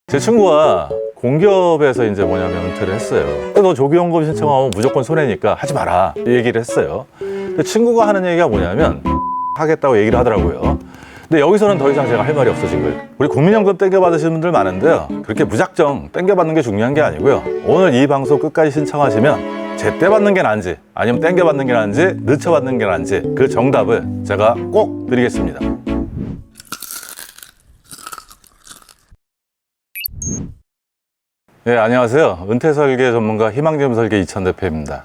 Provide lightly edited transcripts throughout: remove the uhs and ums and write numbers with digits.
제 친구가 공기업에서 이제 뭐냐면 은퇴를 했어요. 근데 너 조기연금 신청하면 무조건 손해니까 하지 마라 얘기를 했어요. 근데 친구가 하는 얘기가 뭐냐면 하겠다고 얘기를 하더라고요. 근데 여기서는 더 이상 제가 할 말이 없어진 거예요. 우리 국민연금 땡겨받으시는 분들 많은데요, 그렇게 무작정 땡겨받는 게 중요한 게 아니고요, 오늘 이 방송 끝까지 신청하시면 제때 받는 게 나은지 아니면 땡겨받는 게 나은지 늦춰받는 게 나은지 그 정답을 제가 꼭 드리겠습니다. 네, 안녕하세요. 은퇴설계 전문가 희망지원설계 이천 대표입니다.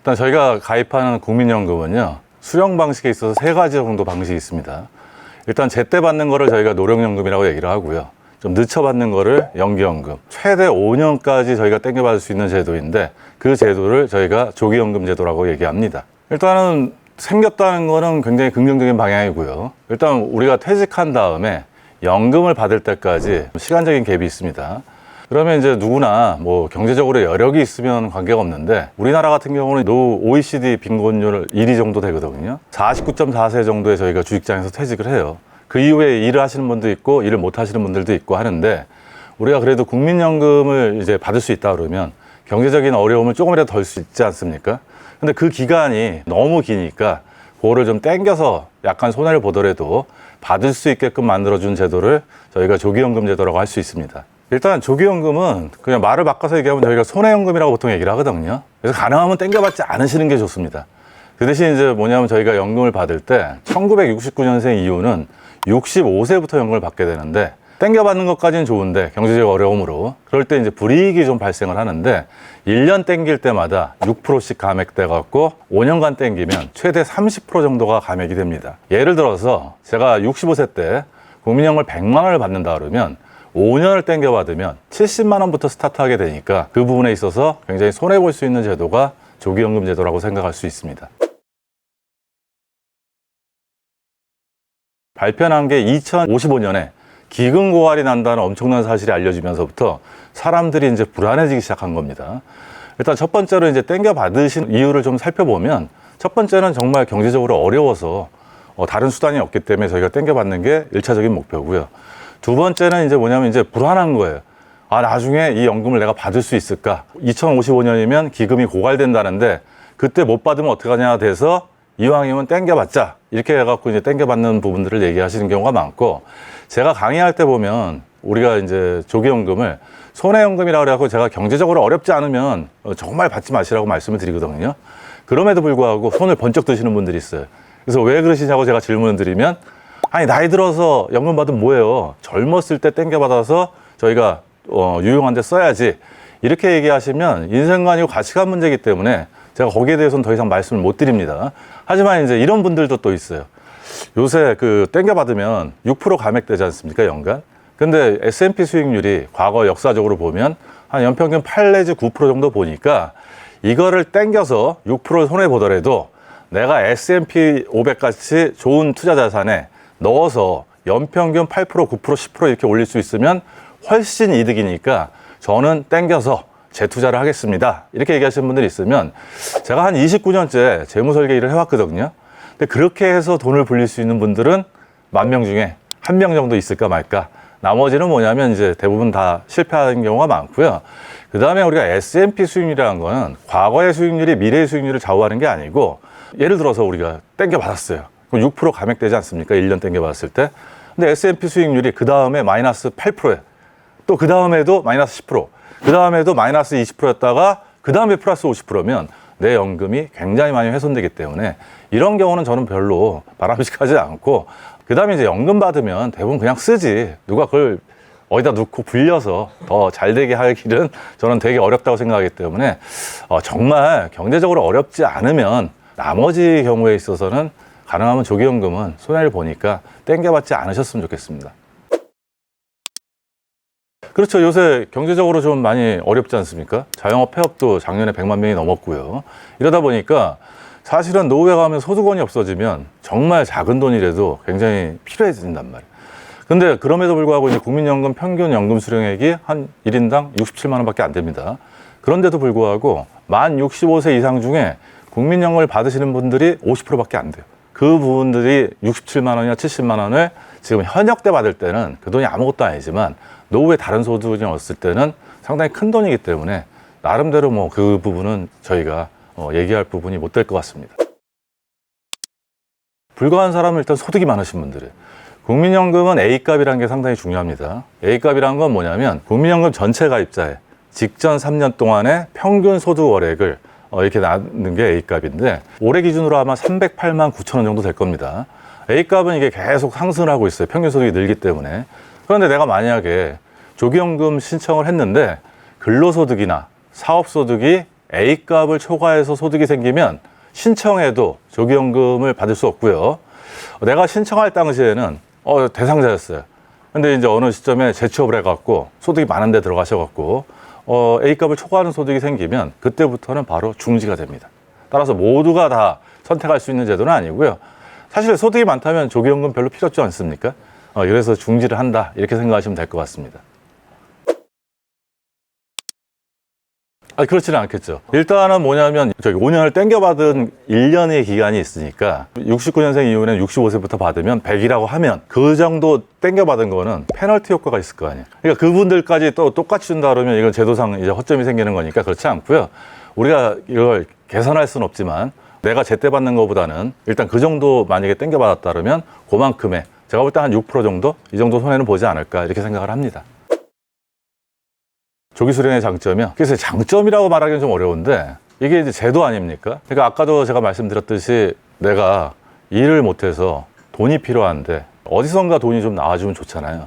일단 저희가 가입하는 국민연금은요, 수령 방식에 있어서 세 가지 정도 방식이 있습니다. 일단 제때 받는 거를 저희가 노령연금이라고 얘기를 하고요, 좀 늦춰 받는 거를 연기연금, 최대 5년까지 저희가 땡겨받을 수 있는 제도인데 그 제도를 저희가 조기연금 제도라고 얘기합니다. 일단은 생겼다는 거는 굉장히 긍정적인 방향이고요. 일단 우리가 퇴직한 다음에 연금을 받을 때까지 시간적인 갭이 있습니다. 그러면 이제 누구나 뭐 경제적으로 여력이 있으면 관계가 없는데, 우리나라 같은 경우는 OECD 빈곤율 1위 정도 되거든요. 49.4세 정도에 저희가 주식장에서 퇴직을 해요. 그 이후에 일을 하시는 분도 있고 일을 못 하시는 분들도 있고 하는데, 우리가 그래도 국민연금을 이제 받을 수 있다 그러면 경제적인 어려움을 조금이라도 덜 수 있지 않습니까? 근데 그 기간이 너무 기니까 그거를 좀 땡겨서 약간 손해를 보더라도 받을 수 있게끔 만들어준 제도를 저희가 조기연금 제도라고 할 수 있습니다. 일단 조기연금은 그냥 말을 바꿔서 얘기하면 저희가 손해연금이라고 보통 얘기를 하거든요. 그래서 가능하면 땡겨받지 않으시는 게 좋습니다. 그 대신 이제 뭐냐면 저희가 연금을 받을 때 1969년생 이후는 65세부터 연금을 받게 되는데, 땡겨받는 것까지는 좋은데 경제적 어려움으로 그럴 때 이제 불이익이 좀 발생을 하는데, 1년 땡길 때마다 6%씩 감액돼 갖고 5년간 땡기면 최대 30% 정도가 감액이 됩니다. 예를 들어서 제가 65세 때 국민연금을 100만 원을 받는다 그러면 5년을 땡겨받으면 70만 원부터 스타트하게 되니까 그 부분에 있어서 굉장히 손해볼 수 있는 제도가 조기연금 제도라고 생각할 수 있습니다. 발표한 게 2055년에 기금고갈이 난다는 엄청난 사실이 알려지면서부터 사람들이 이제 불안해지기 시작한 겁니다. 일단 첫 번째로 이제 땡겨받으신 이유를 좀 살펴보면, 첫 번째는 정말 경제적으로 어려워서 다른 수단이 없기 때문에 저희가 땡겨받는 게 1차적인 목표고요. 두 번째는 이제 뭐냐면 이제 불안한 거예요. 아, 나중에 이 연금을 내가 받을 수 있을까? 2055년이면 기금이 고갈된다는데 그때 못 받으면 어떡하냐 돼서 이왕이면 땡겨받자 이렇게 해갖고 이제 땡겨받는 부분들을 얘기하시는 경우가 많고, 제가 강의할 때 보면 우리가 이제 조기연금을 손해연금이라고 해갖고 제가 경제적으로 어렵지 않으면 정말 받지 마시라고 말씀을 드리거든요. 그럼에도 불구하고 손을 번쩍 드시는 분들이 있어요. 그래서 왜 그러시냐고 제가 질문을 드리면, 아니 나이 들어서 연금 받으면 뭐예요? 젊었을 때 땡겨받아서 저희가 유용한 데 써야지 이렇게 얘기하시면 인생관이고 가치관 문제이기 때문에 제가 거기에 대해서는 더 이상 말씀을 못 드립니다. 하지만 이제 이런 분들도 또 있어요. 요새 그 땡겨받으면 6% 감액되지 않습니까, 연간? 근데 S&P 수익률이 과거 역사적으로 보면 한 연평균 8 내지 9% 정도 보니까 이거를 땡겨서 6% 손해보더라도 내가 S&P 500 같이 좋은 투자 자산에 넣어서 연평균 8%, 9%, 10% 이렇게 올릴 수 있으면 훨씬 이득이니까 저는 땡겨서 재투자를 하겠습니다. 이렇게 얘기하시는 분들이 있으면, 제가 한 29년째 재무설계 일을 해왔거든요. 근데 그렇게 해서 돈을 불릴 수 있는 분들은 10,000명 중에 1명 정도 있을까 말까. 나머지는 뭐냐면 이제 대부분 다 실패하는 경우가 많고요. 그 다음에 우리가 S&P 수익률이라는 거는 과거의 수익률이 미래의 수익률을 좌우하는 게 아니고, 예를 들어서 우리가 땡겨받았어요. 그럼 6% 감액되지 않습니까? 1년 땡겨받았을 때. 근데 S&P 수익률이 그 다음에 마이너스 8%에, 또 그 다음에도 마이너스 10%, 그 다음에도 마이너스 20%였다가 그 다음에 플러스 50%면 내 연금이 굉장히 많이 훼손되기 때문에 이런 경우는 저는 별로 바람직하지 않고, 그 다음에 이제 연금 받으면 대부분 그냥 쓰지, 누가 그걸 어디다 놓고 불려서 더 잘 되게 하기는 저는 되게 어렵다고 생각하기 때문에 정말 경제적으로 어렵지 않으면 나머지 경우에 있어서는 가능하면 조기연금은 손해를 보니까 땡겨받지 않으셨으면 좋겠습니다. 그렇죠. 요새 경제적으로 좀 많이 어렵지 않습니까? 자영업 폐업도 작년에 100만 명이 넘었고요. 이러다 보니까 사실은 노후에 가면 소득원이 없어지면 정말 작은 돈이라도 굉장히 필요해진단 말이에요. 근데 그럼에도 불구하고 이제 국민연금 평균 연금 수령액이 한 1인당 67만 원밖에 안 됩니다. 그런데도 불구하고 만 65세 이상 중에 국민연금을 받으시는 분들이 50%밖에 안 돼요. 그 부분들이 67만 원이나 70만 원을 지금 현역 때 받을 때는 그 돈이 아무것도 아니지만 노후에 다른 소득이 없을 때는 상당히 큰 돈이기 때문에 나름대로 뭐 그 부분은 저희가 얘기할 부분이 못 될 것 같습니다. 불가한 사람은 일단 소득이 많으신 분들이에요. 국민연금은 A값이라는 게 상당히 중요합니다. A값이라는 건 뭐냐면 국민연금 전체 가입자의 직전 3년 동안의 평균 소득 월액을 이렇게 낳는 게 A값인데 올해 기준으로 아마 308만 9천 원 정도 될 겁니다. A값은 이게 계속 상승을 하고 있어요. 평균 소득이 늘기 때문에. 그런데 내가 만약에 조기연금 신청을 했는데 근로소득이나 사업소득이 A값을 초과해서 소득이 생기면 신청해도 조기연금을 받을 수 없고요. 내가 신청할 당시에는 대상자였어요. 근데 이제 어느 시점에 재취업을 해갖고 소득이 많은 데 들어가셔갖고 A값을 초과하는 소득이 생기면 그때부터는 바로 중지가 됩니다. 따라서 모두가 다 선택할 수 있는 제도는 아니고요. 사실 소득이 많다면 조기연금 별로 필요 없지 않습니까? 그래서 중지를 한다 이렇게 생각하시면 될 것 같습니다. 그렇지는 않겠죠. 일단은 뭐냐면 저기 5년을 땡겨받은 1년의 기간이 있으니까 69년생 이후에는 65세부터 받으면 100이라고 하면 그 정도 땡겨받은 거는 페널티 효과가 있을 거 아니에요. 그러니까 그분들까지 또 똑같이 준다 그러면 이건 제도상 이제 허점이 생기는 거니까 그렇지 않고요. 우리가 이걸 계산할 수는 없지만 내가 제때 받는 것보다는 일단 그 정도 만약에 땡겨받았다 그러면 그만큼의 제가 볼 때 한 6% 정도 이 정도 손해는 보지 않을까 이렇게 생각을 합니다. 조기 수령의 장점이요. 그래서 장점이라고 말하기는 좀 어려운데 이게 이제 제도 아닙니까? 그러니까 아까도 제가 말씀드렸듯이 내가 일을 못해서 돈이 필요한데 어디선가 돈이 좀 나와주면 좋잖아요.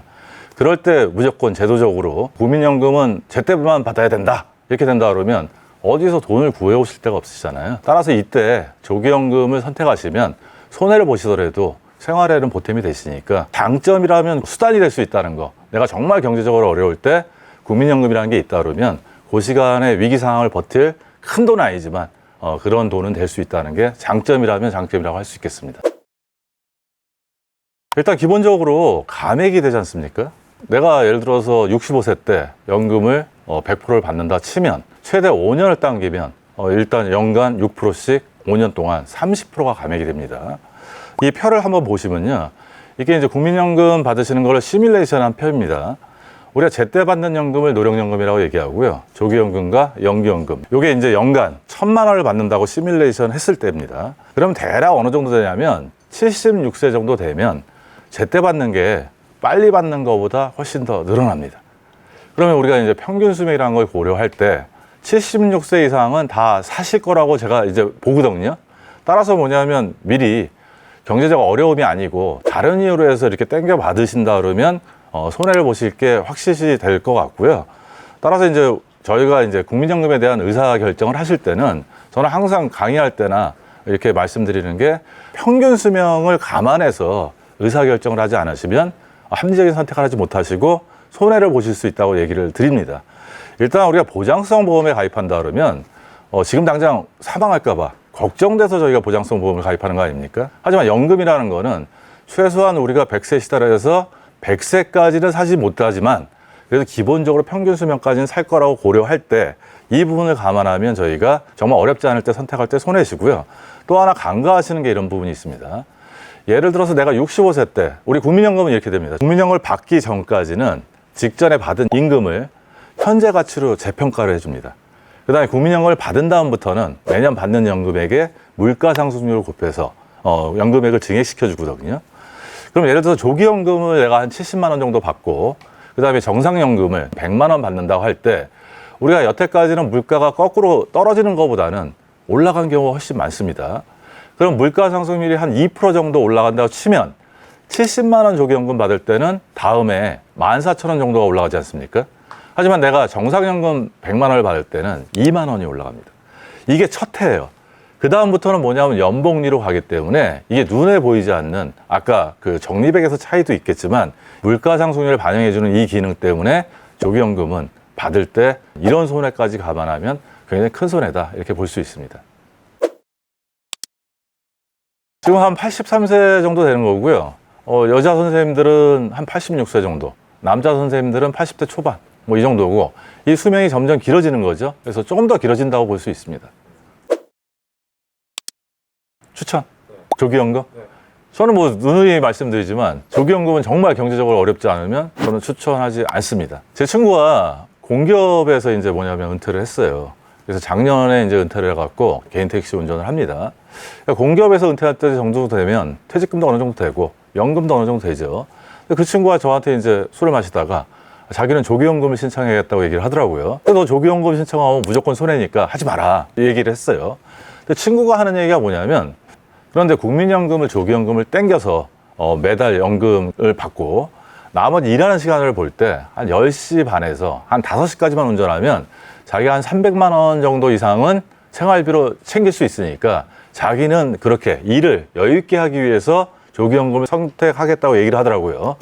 그럴 때 무조건 제도적으로 국민연금은 제때만 받아야 된다 이렇게 된다 그러면 어디서 돈을 구해오실 데가 없으시잖아요. 따라서 이때 조기연금을 선택하시면 손해를 보시더라도 생활에는 보탬이 되시니까 장점이라면 수단이 될 수 있다는 거. 내가 정말 경제적으로 어려울 때 국민연금이라는 게 있다 그러면 그 시간에 위기 상황을 버틸 큰 돈은 아니지만 그런 돈은 될 수 있다는 게 장점이라면 장점이라고 할 수 있겠습니다. 일단 기본적으로 감액이 되지 않습니까? 내가 예를 들어서 65세 때 연금을 100%를 받는다 치면 최대 5년을 당기면 일단 연간 6%씩 5년 동안 30%가 감액이 됩니다. 이 표를 한번 보시면요. 이게 이제 국민연금 받으시는 걸 시뮬레이션한 표입니다. 우리가 제때 받는 연금을 노령연금이라고 얘기하고요. 조기연금과 연기연금. 요게 이제 연간 1,000만 원을 받는다고 시뮬레이션 했을 때입니다. 그러면 대략 어느 정도 되냐면 76세 정도 되면 제때 받는 게 빨리 받는 것보다 훨씬 더 늘어납니다. 그러면 우리가 이제 평균 수명이라는 걸 고려할 때 76세 이상은 다 사실 거라고 제가 이제 보거든요. 따라서 뭐냐면 미리 경제적 어려움이 아니고 다른 이유로 해서 이렇게 땡겨 받으신다 그러면 손해를 보실 게 확실시 될 것 같고요. 따라서 이제 저희가 이제 국민연금에 대한 의사결정을 하실 때는 저는 항상 강의할 때나 이렇게 말씀드리는 게 평균 수명을 감안해서 의사결정을 하지 않으시면 합리적인 선택을 하지 못하시고 손해를 보실 수 있다고 얘기를 드립니다. 일단 우리가 보장성 보험에 가입한다 그러면 지금 당장 사망할까 봐 걱정돼서 저희가 보장성 보험을 가입하는 거 아닙니까? 하지만 연금이라는 거는 최소한 우리가 100세 시달에서 100세까지는 사지 못하지만 그래서 기본적으로 평균 수명까지는 살 거라고 고려할 때 이 부분을 감안하면 저희가 정말 어렵지 않을 때 선택할 때 손해시고요. 또 하나 간과하시는 게 이런 부분이 있습니다. 예를 들어서 내가 65세 때 우리 국민연금은 이렇게 됩니다. 국민연금을 받기 전까지는 직전에 받은 임금을 현재 가치로 재평가를 해줍니다. 그 다음에 국민연금을 받은 다음부터는 매년 받는 연금액에 물가상승률을 곱해서 연금액을 증액시켜 주거든요. 그럼 예를 들어서 조기연금을 내가 한 70만 원 정도 받고 그 다음에 정상연금을 100만 원 받는다고 할 때 우리가 여태까지는 물가가 거꾸로 떨어지는 것보다는 올라간 경우가 훨씬 많습니다. 그럼 물가 상승률이 한 2% 정도 올라간다고 치면 70만 원 조기연금 받을 때는 다음에 14,000원 정도가 올라가지 않습니까? 하지만 내가 정상연금 100만 원을 받을 때는 2만 원이 올라갑니다. 이게 첫 해예요. 그 다음부터는 뭐냐면 연봉리로 가기 때문에 이게 눈에 보이지 않는 아까 그 적립액에서 차이도 있겠지만 물가 상승률을 반영해주는 이 기능 때문에 조기연금은 받을 때 이런 손해까지 감안하면 굉장히 큰 손해다 이렇게 볼 수 있습니다. 지금 한 83세 정도 되는 거고요. 여자 선생님들은 한 86세 정도, 남자 선생님들은 80대 초반 뭐 이 정도고 이 수명이 점점 길어지는 거죠. 그래서 조금 더 길어진다고 볼 수 있습니다. 추천. 조기연금? 네. 저는 뭐 누누이 말씀드리지만 조기연금은 정말 경제적으로 어렵지 않으면 저는 추천하지 않습니다. 제 친구가 공기업에서 이제 뭐냐면 은퇴를 했어요. 그래서 작년에 이제 은퇴를 해갖고 개인 택시 운전을 합니다. 그러니까 공기업에서 은퇴할 때 정도 되면 퇴직금도 어느 정도 되고 연금도 어느 정도 되죠. 그 친구가 저한테 이제 술을 마시다가 자기는 조기연금을 신청해야겠다고 얘기를 하더라고요. 너 조기연금 신청하면 무조건 손해니까 하지 마라 이 얘기를 했어요. 근데 친구가 하는 얘기가 뭐냐면 그런데 국민연금을 조기연금을 땡겨서 매달 연금을 받고 나머지 일하는 시간을 볼 때 한 10시 반에서 한 5시까지만 운전하면 자기가 한 300만 원 정도 이상은 생활비로 챙길 수 있으니까 자기는 그렇게 일을 여유 있게 하기 위해서 조기연금을 선택하겠다고 얘기를 하더라고요.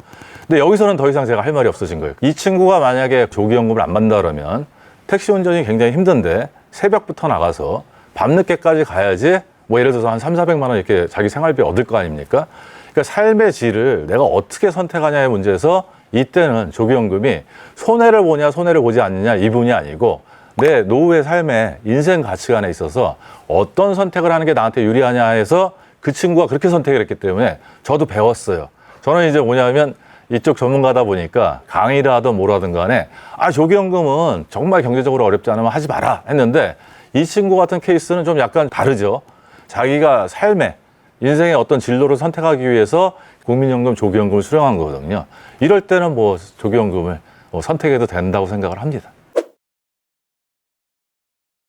근데 여기서는 더 이상 제가 할 말이 없어진 거예요. 이 친구가 만약에 조기연금을 안 받는다 그러면 택시 운전이 굉장히 힘든데 새벽부터 나가서 밤늦게까지 가야지 뭐 예를 들어서 한 300~400만 원 이렇게 자기 생활비 얻을 거 아닙니까? 그러니까 삶의 질을 내가 어떻게 선택하냐의 문제에서 이때는 조기연금이 손해를 보냐 손해를 보지 않느냐 이분이 아니고 내 노후의 삶의 인생 가치관에 있어서 어떤 선택을 하는 게 나한테 유리하냐 해서 그 친구가 그렇게 선택을 했기 때문에 저도 배웠어요. 저는 이제 뭐냐면 이쪽 전문가다 보니까 강의를 하든 뭐라 하든 간에 조기연금은 정말 경제적으로 어렵지 않으면 하지 마라 했는데 이 친구 같은 케이스는 좀 약간 다르죠. 자기가 삶의 인생의 어떤 진로를 선택하기 위해서 국민연금, 조기연금을 수령한 거거든요. 이럴 때는 뭐 조기연금을 선택해도 된다고 생각을 합니다.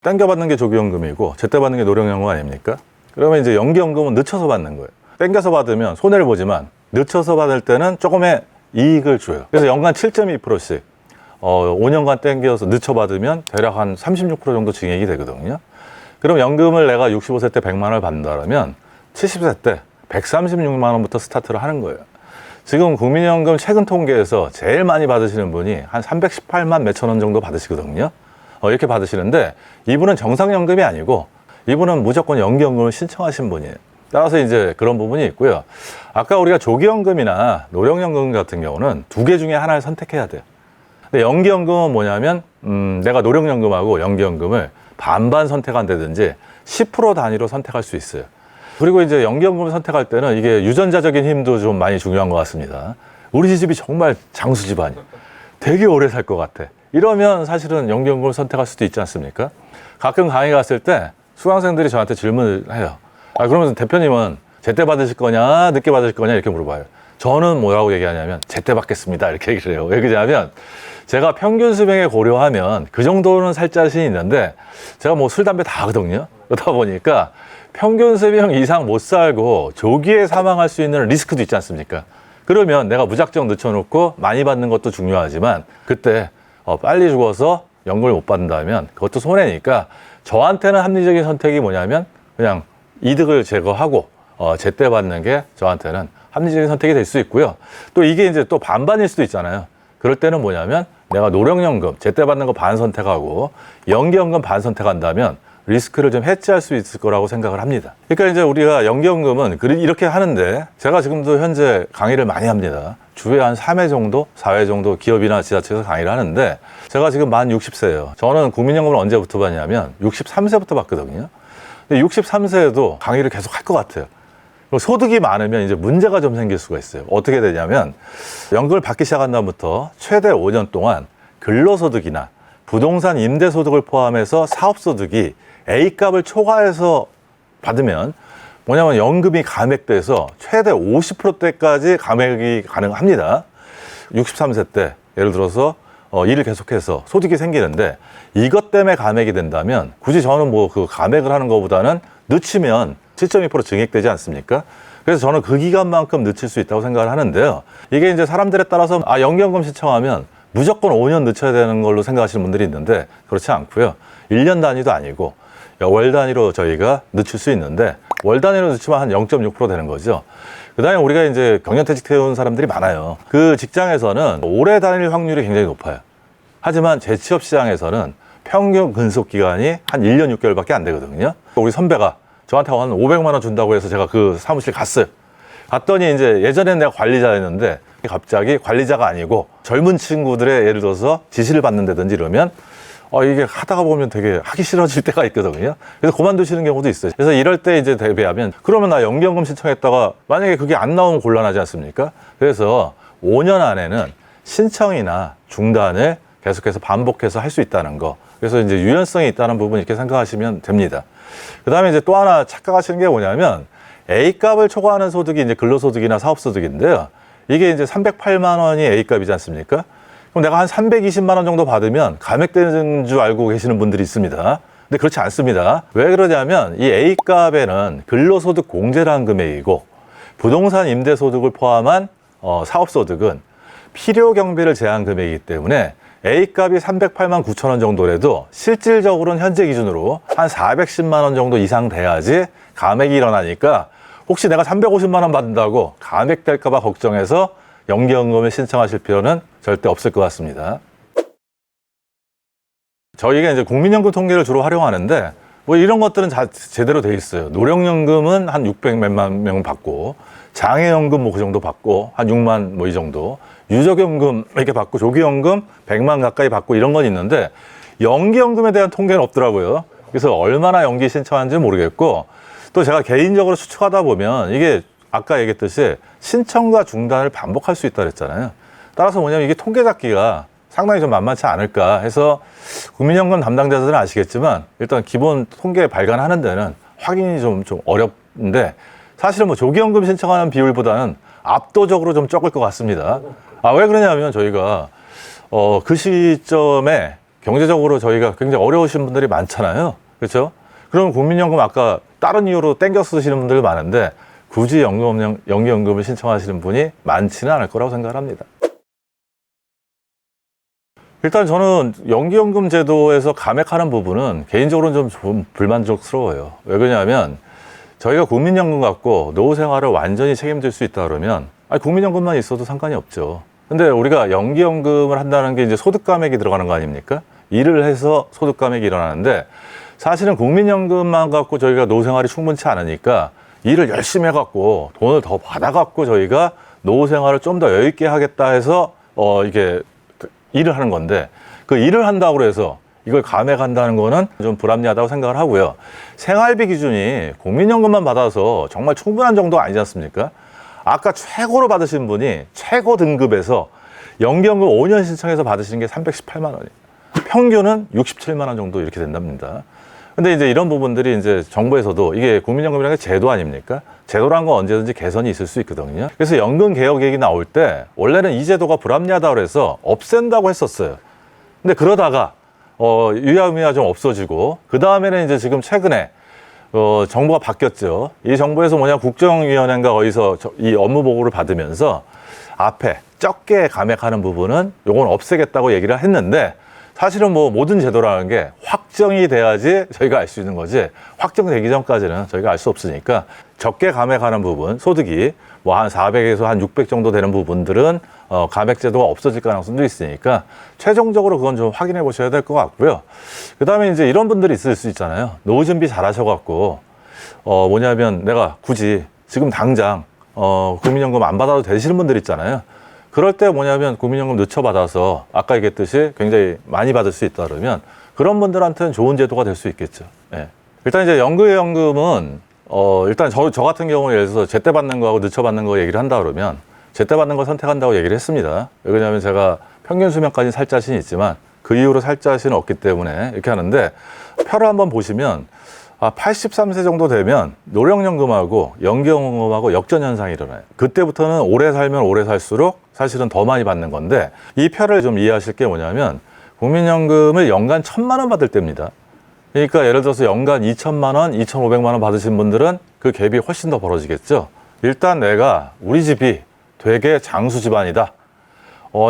땡겨받는 게 조기연금이고 제때 받는 게 노령연금 아닙니까? 그러면 이제 연기연금은 늦춰서 받는 거예요. 땡겨서 받으면 손해를 보지만 늦춰서 받을 때는 조금의 이익을 줘요. 그래서 연간 7.2%씩 5년간 땡겨서 늦춰 받으면 대략 한 36% 정도 증액이 되거든요. 그럼 연금을 내가 65세 때 100만 원을 받는다면 70세 때 136만 원부터 스타트를 하는 거예요. 지금 국민연금 최근 통계에서 제일 많이 받으시는 분이 한 318만 몇천 원 정도 받으시거든요. 이렇게 받으시는데 이분은 정상연금이 아니고 이분은 무조건 연기연금을 신청하신 분이에요. 따라서 이제 그런 부분이 있고요. 아까 우리가 조기연금이나 노령연금 같은 경우는 두 개 중에 하나를 선택해야 돼요. 근데 연기연금은 뭐냐면 내가 노령연금하고 연기연금을 반반 선택한다든지 10% 단위로 선택할 수 있어요. 그리고 이제 연기연금을 선택할 때는 이게 유전자적인 힘도 좀 많이 중요한 것 같습니다. 우리 집이 정말 장수 집안이에요. 되게 오래 살 것 같아. 이러면 사실은 연기연금을 선택할 수도 있지 않습니까? 가끔 강의 갔을 때 수강생들이 저한테 질문을 해요. 그러면서 대표님은 제때 받으실 거냐 늦게 받으실 거냐 이렇게 물어봐요. 저는 뭐라고 얘기하냐면 제때 받겠습니다 이렇게 얘기를 해요. 왜 그러냐면 제가 평균 수명에 고려하면 그 정도는 살 자신이 있는데 제가 뭐 술, 담배 다 하거든요. 그러다 보니까 평균 수명 이상 못 살고 조기에 사망할 수 있는 리스크도 있지 않습니까? 그러면 내가 무작정 늦춰놓고 많이 받는 것도 중요하지만 그때 빨리 죽어서 연금을 못 받는다면 그것도 손해니까 저한테는 합리적인 선택이 뭐냐면 그냥 이득을 제거하고 제때 받는 게 저한테는 합리적인 선택이 될 수 있고요. 또 이게 이제 또 반반일 수도 있잖아요. 그럴 때는 뭐냐면 내가 노령연금 제때 받는 거 반 선택하고 연기연금 반 선택한다면 리스크를 좀 해지할 수 있을 거라고 생각을 합니다. 그러니까 이제 우리가 연기연금은 이렇게 하는데 제가 지금도 현재 강의를 많이 합니다. 주에 한 3회 정도, 4회 정도 기업이나 지자체에서 강의를 하는데 제가 지금 만 60세예요. 저는 국민연금을 언제부터 받냐면 63세부터 받거든요. 근데 63세에도 강의를 계속 할 것 같아요. 소득이 많으면 이제 문제가 좀 생길 수가 있어요. 어떻게 되냐면 연금을 받기 시작한 다음부터 최대 5년 동안 근로소득이나 부동산 임대소득을 포함해서 사업소득이 A값을 초과해서 받으면 뭐냐면 연금이 감액돼서 최대 50%대까지 감액이 가능합니다. 63세 때 예를 들어서 일을 계속해서 소득이 생기는데 이것 때문에 감액이 된다면 굳이 저는 뭐 그 감액을 하는 것보다는 늦추면 7.2% 증액되지 않습니까? 그래서 저는 그 기간만큼 늦출 수 있다고 생각을 하는데요. 이게 이제 사람들에 따라서 연기연금 신청하면 무조건 5년 늦춰야 되는 걸로 생각하시는 분들이 있는데 그렇지 않고요. 1년 단위도 아니고 월 단위로 저희가 늦출 수 있는데 월 단위로 늦추면 한 0.6% 되는 거죠. 그 다음에 우리가 이제 경연퇴직해온 사람들이 많아요. 그 직장에서는 오래 다닐 확률이 굉장히 높아요. 하지만 재취업 시장에서는 평균 근속 기간이 한 1년 6개월밖에 안 되거든요. 우리 선배가 저한테 한 500만 원 준다고 해서 제가 그 사무실 갔어요. 갔더니 이제 예전엔 내가 관리자였는데 갑자기 관리자가 아니고 젊은 친구들의 예를 들어서 지시를 받는다든지 이러면 이게 하다가 보면 되게 하기 싫어질 때가 있거든요. 그래서 그만두시는 경우도 있어요. 그래서 이럴 때 이제 대비하면 그러면 나 연기연금 신청했다가 만약에 그게 안 나오면 곤란하지 않습니까? 그래서 5년 안에는 신청이나 중단을 계속해서 반복해서 할 수 있다는 거. 그래서 이제 유연성이 있다는 부분 이렇게 생각하시면 됩니다. 그 다음에 이제 또 하나 착각하시는 게 뭐냐면 A값을 초과하는 소득이 이제 근로소득이나 사업소득인데요. 이게 이제 308만 원이 A값이지 않습니까? 그럼 내가 한 320만 원 정도 받으면 감액되는 줄 알고 계시는 분들이 있습니다. 근데 그렇지 않습니다. 왜 그러냐면 이 A값에는 근로소득 공제라는 금액이고 부동산 임대소득을 포함한 사업소득은 필요경비를 제한 금액이기 때문에 A값이 308만 9천 원 정도라도 실질적으로는 현재 기준으로 한 410만 원 정도 이상 돼야지 감액이 일어나니까 혹시 내가 350만 원 받는다고 감액될까 봐 걱정해서 연기연금을 신청하실 필요는 절대 없을 것 같습니다. 저희가 이제 국민연금 통계를 주로 활용하는데 뭐 이런 것들은 다 제대로 돼 있어요. 노령연금은 한 600몇만 명 받고 장애연금 뭐 그 정도 받고 한 6만 뭐 이 정도 유족연금 이렇게 받고 조기연금 100만 가까이 받고 이런 건 있는데 연기연금에 대한 통계는 없더라고요. 그래서 얼마나 연기 신청하는지 모르겠고 또 제가 개인적으로 추측하다 보면 이게 아까 얘기했듯이 신청과 중단을 반복할 수 있다 그랬잖아요. 따라서 뭐냐면 이게 통계 잡기가 상당히 좀 만만치 않을까 해서 국민연금 담당자들은 아시겠지만 일단 기본 통계 발간하는 데는 확인이 좀 어렵는데 사실은 뭐 조기연금 신청하는 비율보다는 압도적으로 좀 적을 것 같습니다. 왜 그러냐면 저희가 그 시점에 경제적으로 저희가 굉장히 어려우신 분들이 많잖아요. 그렇죠? 그럼 국민연금 아까 다른 이유로 땡겨 쓰시는 분들이 많은데 굳이 연기연금을 신청하시는 분이 많지는 않을 거라고 생각합니다. 일단 저는 연기연금 제도에서 감액하는 부분은 개인적으로는 좀 불만족스러워요. 왜 그러냐면 저희가 국민연금 갖고 노후 생활을 완전히 책임질 수 있다 그러면 국민연금만 있어도 상관이 없죠. 근데 우리가 연기연금을 한다는 게 이제 소득 감액이 들어가는 거 아닙니까? 일을 해서 소득 감액이 일어나는데 사실은 국민연금만 갖고 저희가 노후 생활이 충분치 않으니까 일을 열심히 해갖고 돈을 더 받아갖고 저희가 노후 생활을 좀 더 여유 있게 하겠다 해서 이게 일을 하는 건데 그 일을 한다고 해서 이걸 감액한다는 거는 좀 불합리하다고 생각을 하고요. 생활비 기준이 국민연금만 받아서 정말 충분한 정도 아니지 않습니까? 아까 최고로 받으신 분이 최고 등급에서 연기연금 5년 신청해서 받으시는 게 318만 원이에요. 평균은 67만 원 정도 이렇게 된답니다. 근데 이제 이런 부분들이 이제 정부에서도 이게 국민연금이라는 게 제도 아닙니까? 제도란 건 언제든지 개선이 있을 수 있거든요. 그래서 연금 개혁 얘기 나올 때 원래는 이 제도가 불합리하다고 그래서 없앤다고 했었어요. 근데 그러다가 유야무야 좀 없어지고 그 다음에는 이제 지금 최근에 정부가 바뀌었죠. 이 정부에서 국정위원회인가 어디서 이 업무 보고를 받으면서 앞에 적게 감액하는 부분은 요건 없애겠다고 얘기를 했는데 사실은 뭐 모든 제도라는 게 확정이 돼야지 저희가 알 수 있는 거지 확정되기 전까지는 저희가 알 수 없으니까 적게 감액하는 부분 소득이 뭐 한 400에서 한 600 정도 되는 부분들은 감액 제도가 없어질 가능성도 있으니까 최종적으로 그건 좀 확인해 보셔야 될 것 같고요. 그다음에 이제 이런 분들이 있을 수 있잖아요. 노후 준비 잘 하셔갖고 뭐냐면 내가 굳이 지금 당장 국민연금 안 받아도 되시는 분들 있잖아요. 그럴 때 뭐냐면 국민연금 늦춰받아서 아까 얘기했듯이 굉장히 많이 받을 수 있다 그러면 그런 분들한테는 좋은 제도가 될 수 있겠죠. 예. 일단 이제 연금은 일단 저 같은 경우는 예를 들어서 제때 받는 거하고 늦춰받는 거 얘기를 한다 그러면 제때 받는 걸 선택한다고 얘기를 했습니다. 왜냐하면 제가 평균 수명까지는 살 자신이 있지만 그 이후로 살 자신은 없기 때문에 이렇게 하는데 표를 한번 보시면 83세 정도 되면 노령연금하고 연기연금하고 역전현상이 일어나요. 그때부터는 오래 살면 오래 살수록 사실은 더 많이 받는 건데 이 표를 좀 이해하실 게 뭐냐면 국민연금을 연간 1,000만 원 받을 때입니다. 그러니까 예를 들어서 연간 2,000만 원, 2,500만 원 받으신 분들은 그 갭이 훨씬 더 벌어지겠죠. 일단 내가 우리 집이 되게 장수 집안이다.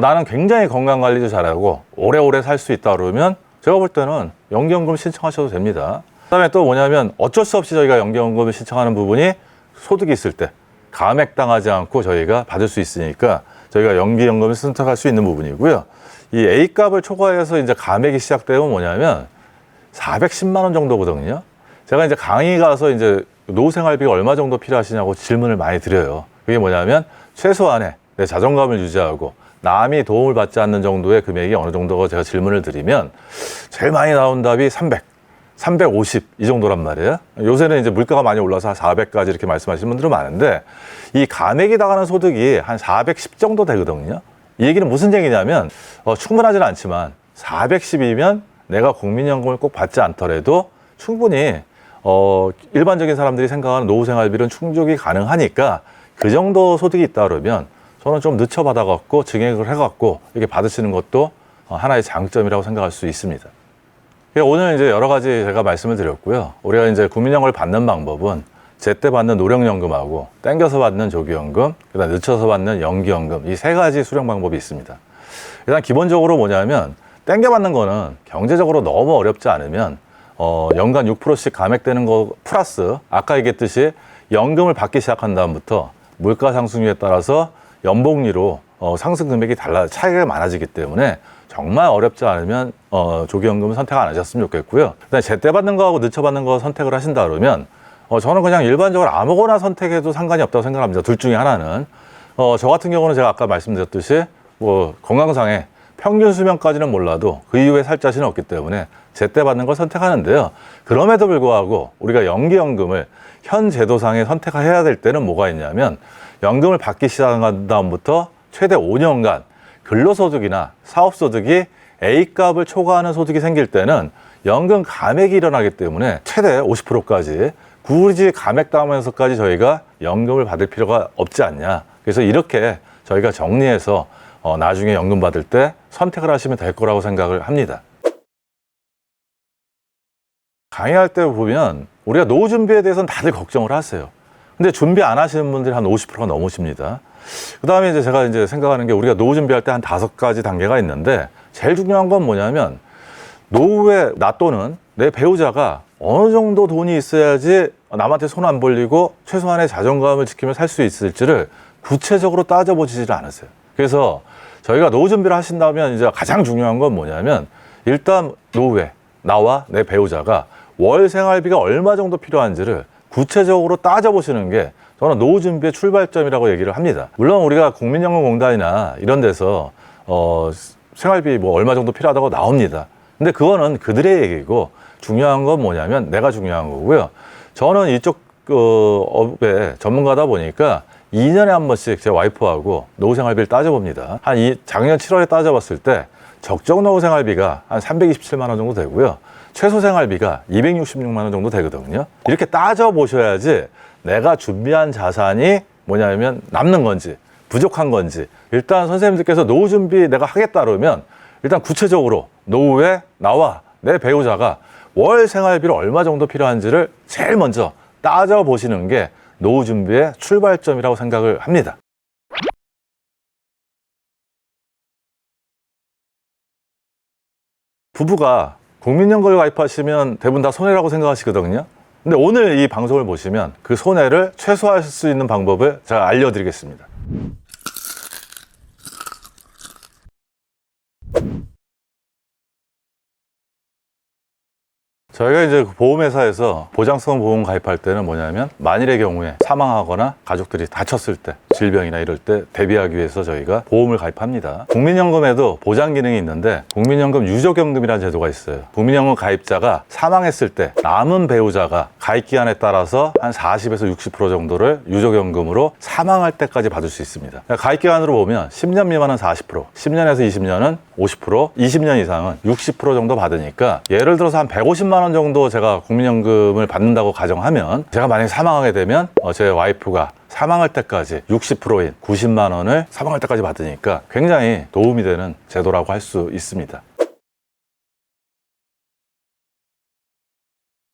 나는 굉장히 건강관리도 잘하고 오래오래 살 수 있다 그러면 제가 볼 때는 연기연금 신청하셔도 됩니다. 그다음에 또 뭐냐면 어쩔 수 없이 저희가 연기연금을 신청하는 부분이 소득이 있을 때 감액당하지 않고 저희가 받을 수 있으니까 저희가 연기연금을 선택할 수 있는 부분이고요. 이 A값을 초과해서 이제 감액이 시작되면 뭐냐면 410만 원 정도거든요. 제가 이제 강의 가서 이제 노후 생활비가 얼마 정도 필요하시냐고 질문을 많이 드려요. 그게 뭐냐면 최소한의 내 자존감을 유지하고 남이 도움을 받지 않는 정도의 금액이 어느 정도가 제가 질문을 드리면 제일 많이 나온 답이 300, 350 이 정도란 말이에요. 요새는 이제 물가가 많이 올라서 400까지 이렇게 말씀하시는 분들은 많은데 이 감액이 나가는 소득이 한 410 정도 되거든요. 이 얘기는 무슨 얘기냐면 충분하지는 않지만 410이면 내가 국민연금을 꼭 받지 않더라도 충분히 일반적인 사람들이 생각하는 노후생활비는 충족이 가능하니까 그 정도 소득이 있다 그러면 저는 좀 늦춰받아갖고 증액을 해갖고 이렇게 받으시는 것도 하나의 장점이라고 생각할 수 있습니다. 오늘 이제 여러 가지 제가 말씀을 드렸고요. 우리가 이제 국민연금을 받는 방법은 제때 받는 노령연금하고 땡겨서 받는 조기연금, 그다음 늦춰서 받는 연기연금 이 세 가지 수령 방법이 있습니다. 일단 기본적으로 뭐냐면 땡겨 받는 거는 경제적으로 너무 어렵지 않으면 연간 6%씩 감액되는 거 플러스 아까 얘기했듯이 연금을 받기 시작한 다음부터 물가 상승률에 따라서 연봉리로 상승 금액이 차이가 많아지기 때문에 정말 어렵지 않으면 조기연금은 선택 안 하셨으면 좋겠고요. 그다음에 제때 받는 거하고 늦춰 받는 거 선택을 하신다 그러면 저는 그냥 일반적으로 아무거나 선택해도 상관이 없다고 생각합니다. 둘 중에 하나는 저 같은 경우는 제가 아까 말씀드렸듯이 뭐 건강상에 평균 수명까지는 몰라도 그 이후에 살 자신은 없기 때문에 제때 받는 걸 선택하는데요. 그럼에도 불구하고 우리가 연기연금을 현 제도상에 선택해야 될 때는 뭐가 있냐면 연금을 받기 시작한 다음부터 최대 5년간 근로소득이나 사업소득이 A값을 초과하는 소득이 생길 때는 연금 감액이 일어나기 때문에 최대 50%까지 굳이 감액당하면서까지 저희가 연금을 받을 필요가 없지 않냐. 그래서 이렇게 저희가 정리해서 나중에 연금 받을 때 선택을 하시면 될 거라고 생각을 합니다. 강의할 때 보면 우리가 노후 준비에 대해서는 다들 걱정을 하세요. 근데 준비 안 하시는 분들이 한 50%가 넘으십니다. 그 다음에 이제 제가 이제 생각하는 게 우리가 노후 준비할 때 한 5가지 단계가 있는데 제일 중요한 건 뭐냐면 노후에 나 또는 내 배우자가 어느 정도 돈이 있어야지 남한테 손 안 벌리고 최소한의 자존감을 지키며 살 수 있을지를 구체적으로 따져보지를 않으세요. 그래서 저희가 노후 준비를 하신다면 이제 가장 중요한 건 뭐냐면 일단 노후에 나와 내 배우자가 월 생활비가 얼마 정도 필요한지를 구체적으로 따져보시는 게 저는 노후 준비의 출발점이라고 얘기를 합니다. 물론 우리가 국민연금공단이나 이런 데서 생활비 뭐 얼마 정도 필요하다고 나옵니다. 근데 그거는 그들의 얘기고 중요한 건 뭐냐면 내가 중요한 거고요. 저는 이쪽 업의 전문가다 보니까 2년에 한 번씩 제 와이프하고 노후 생활비를 따져봅니다. 작년 7월에 따져봤을 때 적정 노후 생활비가 한 327만 원 정도 되고요. 최소 생활비가 266만 원 정도 되거든요. 이렇게 따져보셔야지 내가 준비한 자산이 뭐냐면 남는 건지 부족한 건지 일단 선생님들께서 노후 준비 내가 하겠다 그러면 일단 구체적으로 노후에 나와 내 배우자가 월 생활비를 얼마 정도 필요한지를 제일 먼저 따져보시는 게 노후 준비의 출발점이라고 생각을 합니다. 부부가 국민연금을 가입하시면 대부분 다 손해라고 생각하시거든요. 근데 오늘 이 방송을 보시면 그 손해를 최소화할 수 있는 방법을 제가 알려드리겠습니다. 저희가 이제 보험회사에서 보장성 보험 가입할 때는 뭐냐면 만일의 경우에 사망하거나 가족들이 다쳤을 때 질병이나 이럴 때 대비하기 위해서 저희가 보험을 가입합니다. 국민연금에도 보장 기능이 있는데 국민연금 유족연금이라는 제도가 있어요. 국민연금 가입자가 사망했을 때 남은 배우자가 가입기한에 따라서 한 40에서 60% 정도를 유족연금으로 사망할 때까지 받을 수 있습니다. 가입기간으로 보면 10년 미만은 40%, 10년에서 20년은 50%, 20년 이상은 60% 정도 받으니까 예를 들어서 한 150만 원 정도 제가 국민연금을 받는다고 가정하면 제가 만약에 사망하게 되면 제 와이프가 사망할 때까지 60%인 90만 원을 사망할 때까지 받으니까 굉장히 도움이 되는 제도라고 할 수 있습니다.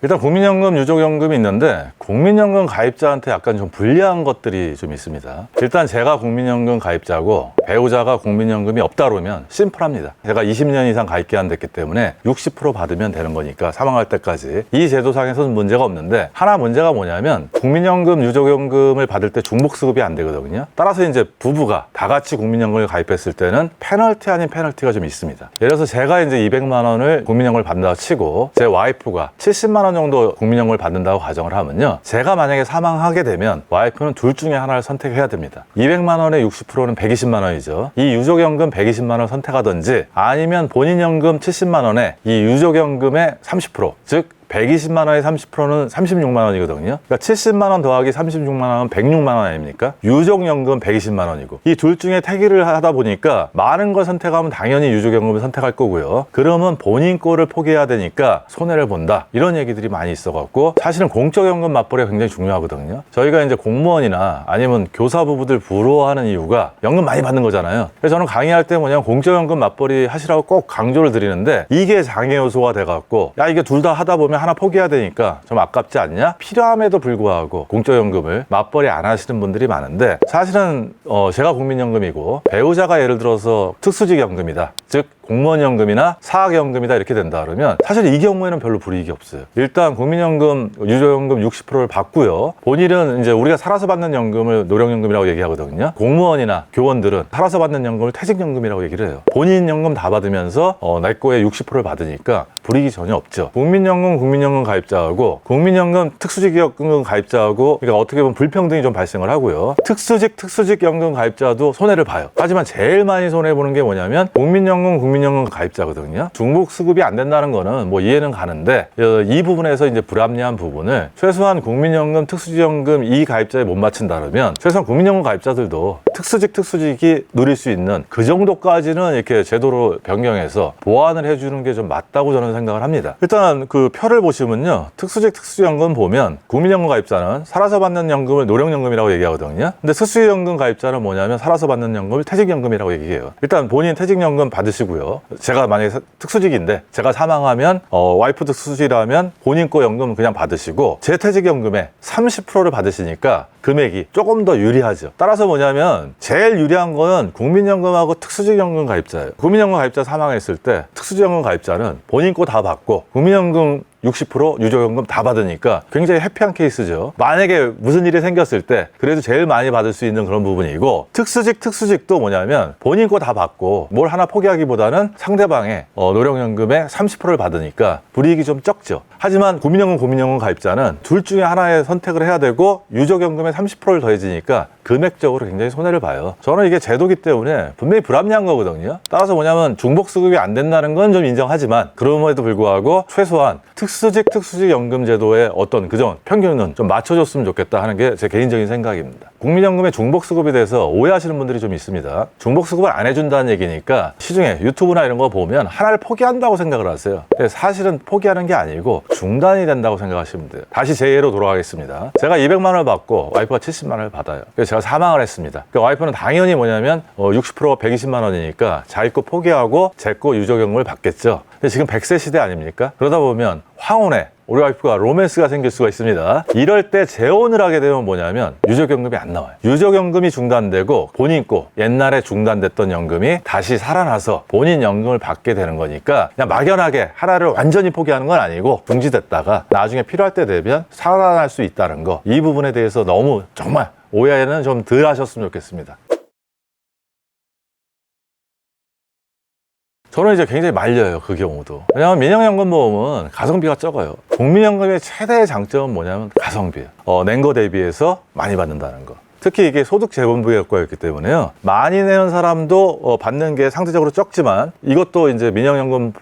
일단 국민연금, 유족연금이 있는데 국민연금 가입자한테 약간 좀 불리한 것들이 좀 있습니다. 일단 제가 국민연금 가입자고 배우자가 국민연금이 없다 그러면 심플합니다. 제가 20년 이상 가입기한 됐기 때문에 60% 받으면 되는 거니까 사망할 때까지 이 제도상에서는 문제가 없는데 하나 문제가 뭐냐면 국민연금, 유족연금을 받을 때 중복수급이 안 되거든요. 따라서 이제 부부가 다 같이 국민연금을 가입했을 때는 페널티 아닌 페널티가 좀 있습니다. 예를 들어서 제가 이제 200만 원을 국민연금을 받는다 치고 제 와이프가 70만 원 원 정도 국민연금을 받는다고 가정을 하면요, 제가 만약에 사망하게 되면 와이프는 둘 중에 하나를 선택해야 됩니다. 200만 원의 60%는 120만 원이죠. 이 유족연금 120만 원을 선택하든지, 아니면 본인연금 70만 원에 이 유족연금의 30%, 즉 120만 원에 30%는 36만 원이거든요. 그러니까 70만 원 더하기 36만 원은 106만 원 아닙니까? 유족연금 120만 원이고, 이 둘 중에 택일을 하다 보니까 많은 걸 선택하면 당연히 유족연금을 선택할 거고요. 그러면 본인 거를 포기해야 되니까 손해를 본다, 이런 얘기들이 많이 있어갖고, 사실은 공적연금 맞벌이가 굉장히 중요하거든요. 저희가 이제 공무원이나 아니면 교사 부부들 부러워하는 이유가 연금 많이 받는 거잖아요. 그래서 저는 강의할 때 뭐냐면 공적연금 맞벌이 하시라고 꼭 강조를 드리는데, 이게 장애 요소가 돼갖고, 야, 이게 둘 다 하다 보면 하나 포기해야 되니까 좀 아깝지 않냐? 필요함에도 불구하고 공적연금을 맞벌이 안 하시는 분들이 많은데, 사실은 제가 국민연금이고 배우자가 예를 들어서 특수직연금이다, 즉 공무원연금이나 사학연금이다 이렇게 된다 그러면 사실 이 경우에는 별로 불이익이 없어요. 일단 국민연금, 유족연금 60%를 받고요. 본인은 이제 우리가 살아서 받는 연금을 노령연금이라고 얘기하거든요. 공무원이나 교원들은 살아서 받는 연금을 퇴직연금이라고 얘기를 해요. 본인 연금 다 받으면서 내 거에 60%를 받으니까 불이익이 전혀 없죠. 국민연금, 국민연금 가입자하고 국민연금 특수직연금 가입자하고, 그러니까 어떻게 보면 불평등이 좀 발생을 하고요. 특수직연금 가입자도 손해를 봐요. 하지만 제일 많이 손해보는 게 뭐냐면 국민연금, 국민연금 가입자거든요. 중복수급이 안 된다는 거는 뭐 이해는 가는데, 이 부분에서 이제 불합리한 부분을 최소한 국민연금, 특수직연금 이 가입자에 못 맞춘다면 최소한 국민연금 가입자들도 특수직이 누릴 수 있는 그 정도까지는 이렇게 제도로 변경해서 보완을 해주는 게 좀 맞다고 저는 생각을 합니다. 일단 그 표를 보시면요, 특수직연금 보면 국민연금 가입자는 살아서 받는 연금을 노령연금이라고 얘기하거든요. 근데 특수직연금 가입자는 뭐냐면 살아서 받는 연금을 퇴직연금이라고 얘기해요. 일단 본인 퇴직연금 받으시고요. 제가 만약에 특수직인데 제가 사망하면 와이프 특수직이라면 본인 거 연금 그냥 받으시고, 제 퇴직연금의 30%를 받으시니까 금액이 조금 더 유리하죠. 따라서 뭐냐면 제일 유리한 거는 국민연금하고 특수직연금 가입자예요. 국민연금 가입자 사망했을 때 특수직연금 가입자는 본인 거 다 받고 국민연금 60%, 유족연금 다 받으니까 굉장히 해피한 케이스죠. 만약에 무슨 일이 생겼을 때 그래도 제일 많이 받을 수 있는 그런 부분이고, 특수직도 뭐냐면 본인 거 다 받고 뭘 하나 포기하기보다는 상대방의 노령연금의 30%를 받으니까 불이익이 좀 적죠. 하지만 국민연금 가입자는 둘 중에 하나의 선택을 해야 되고 유족연금의 30%를 더해지니까 금액적으로 굉장히 손해를 봐요. 저는 이게 제도기 때문에 분명히 불합리한 거거든요. 따라서 뭐냐면 중복수급이 안 된다는 건 좀 인정하지만, 그럼에도 불구하고 최소한 특수직연금 제도의 어떤 그전 평균은 좀 맞춰줬으면 좋겠다 하는 게 제 개인적인 생각입니다. 국민연금의 중복수급에 대해서 오해하시는 분들이 좀 있습니다. 중복수급을 안 해준다는 얘기니까 시중에 유튜브나 이런 거 보면 하나를 포기한다고 생각을 하세요. 근데 사실은 포기하는 게 아니고 중단이 된다고 생각하시면 돼요. 다시 제 예로 돌아가겠습니다. 제가 200만 원을 받고 와이프가 70만 원을 받아요. 그래서 제가 사망을 했습니다. 그러니까 와이프는 당연히 뭐냐면 60% 120만 원이니까 자기 거 포기하고 제 거 유족연금을 받겠죠. 근데 지금 100세 시대 아닙니까? 그러다 보면 황혼에 우리 와이프가 로맨스가 생길 수가 있습니다. 이럴 때 재혼을 하게 되면 뭐냐면 유족연금이 안 나와요. 유족연금이 중단되고 본인 거 옛날에 중단됐던 연금이 다시 살아나서 본인 연금을 받게 되는 거니까, 그냥 막연하게 하나를 완전히 포기하는 건 아니고 중지됐다가 나중에 필요할 때 되면 살아날 수 있다는 거, 이 부분에 대해서 너무 정말 오해는 좀 덜 하셨으면 좋겠습니다. 저는 이제 굉장히 말려요, 그 경우도. 왜냐하면 민영연금보험은 가성비가 적어요. 국민연금의 최대의 장점은 뭐냐면 가성비예요. 낸 거 대비해서 많이 받는다는 거. 특히 이게 소득재본부의 효과였기 때문에요. 많이 내는 사람도 받는 게 상대적으로 적지만, 이것도 이제 민영연금